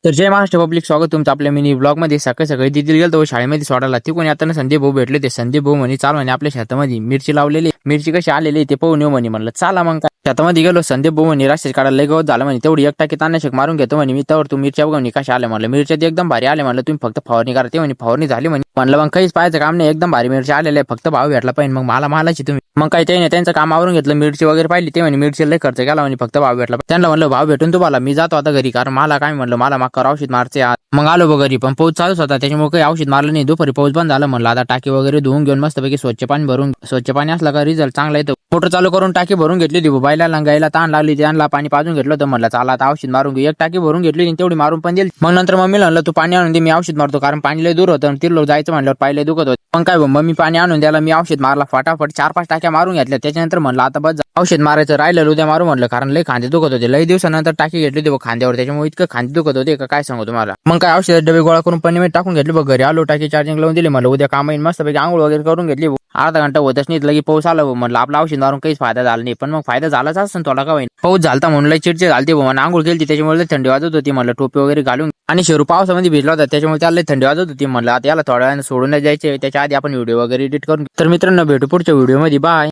तर जय महाराष्ट्र पब्लिक, स्वागत तुमचं आपल्या मिनी ब्लॉग मध्ये। सकाळी सकाळी तिथे गेलो शाळेमध्ये सोडायला, ती कोणी आता संदीप भाऊ भेटले ते संदीप भाऊ म्हणे चाल म्हणे आपल्या शेतामध्ये मिरची लावलेली, मिरची कशी आलेली ते पाहून येऊ म्हणे। म्हणलं चला मग काय शेतामध्ये गेलो। संदीप भाऊ म्हणे रास्ते काढायला लय गवत झालं म्हणे, तेवढी एक टाकी तानाशक मारून घेतो म्हणे मी, त्यावर तू मिरच्या बघा म्हणे कशा आल्या। म्हणलं मिरच्या एकदम भारी आले, म्हणलं तुम्ही फक्त फवारणी करा। ते म्हणे फवारणी झाली म्हणे। म्हणलं मग काहीच पाहायचं काम नाही, एकदम भारी मिरची आलेल्या आहे, फक्त भाव भेटला पाहिजे। मग मला मालाची तुम्ही मग काय त्याने त्यांचं काम आवरून घेतलं, मिरची वगैरे पाहिली। ते म्हणे मिरची लय खर्च केला म्हणे, फक्त भाव भेटला। त्यांना म्हणलं भाव भेटून तुम्हाला मी जातो आता घरी, कारण मला काय म्हणलं मला मग औषध मारचे। मग आलो बघ घरी, पण पाऊस चालूच होता त्याच्यामुळे काही औषध मारलं नाही। दुपारी पाऊस बंद झाला, म्हणलं आता टाकी वगैरे धुवून घेऊन मस्तपैकी स्वच्छ पाणी भरून, स्वच्छ पाणी असला का रिझल्ट चांगला येतो। मोटर चालू करून टाकी भरून घेतली होती, बायला गायला ताण लागली, त्यांना पाणी पाजून घेतलं होतं। म्हणलं चला आता औषध मारून घेऊ, एक टाकी भरून घेतली तेवढी मारून पण दिली। मग नंतर मम्मीला म्हणलं तू पाणी आणून दे मी औषध मारतो, कारण पाणी लय दूर होतं, तिरलो जायचं म्हणल्यावर पाय दुखत होतं। मग काय मम्मी पाणी आणून द्यायला मी औषध मारला फटाफट, 4-5 टाक्या मारून घेतल्या। त्याच्यानंतर म्हणलं आता बस औषध मारायचं राहिलं उद्या मारू म्हणलं, कारण लय खांदे दुखत होते। लय दिवसानंतर टाकी घेतली होती खांद्यावर, त्याच्यामुळे इतकं खांदे दुखत होते का काय सांगू तुम्हाला। मग काय औषध डबे गोळा करून पाणी टाकून घेतली बघ घरी आलो, टाकी चार्जिंग लावून दिली। म्हणलं उद्या काम येईल, मस्तपैकी आंघोळ वगैरे करून घेतली। अर्धा घंटा होतच नाही लगी पाऊस आला। म्हणलं आपलं औषध मारून काहीच फायदा झाला नाही, पण मग फायदा झालाच असं थोडा का होईल। पाऊस झालता म्हणून लय चिडचिड झालती म्हणून आंघोळ केली, त्याच्यामुळे थंडी वाजत होती। म्हणलं टोपी वगैरे घालून, आणि शेरू पावसामध्ये भिजला होता त्याच्यामुळे त्याला थंडी वाजत होती। म्हणलं आता याला थोड्या वेळाने सोडून जायचे, त्याच्या आधी आपण व्हिडिओ वगैरे एडिट करून। तर मित्रांनो भेटू पुढच्या व्हिडिओ मध्ये, बाय।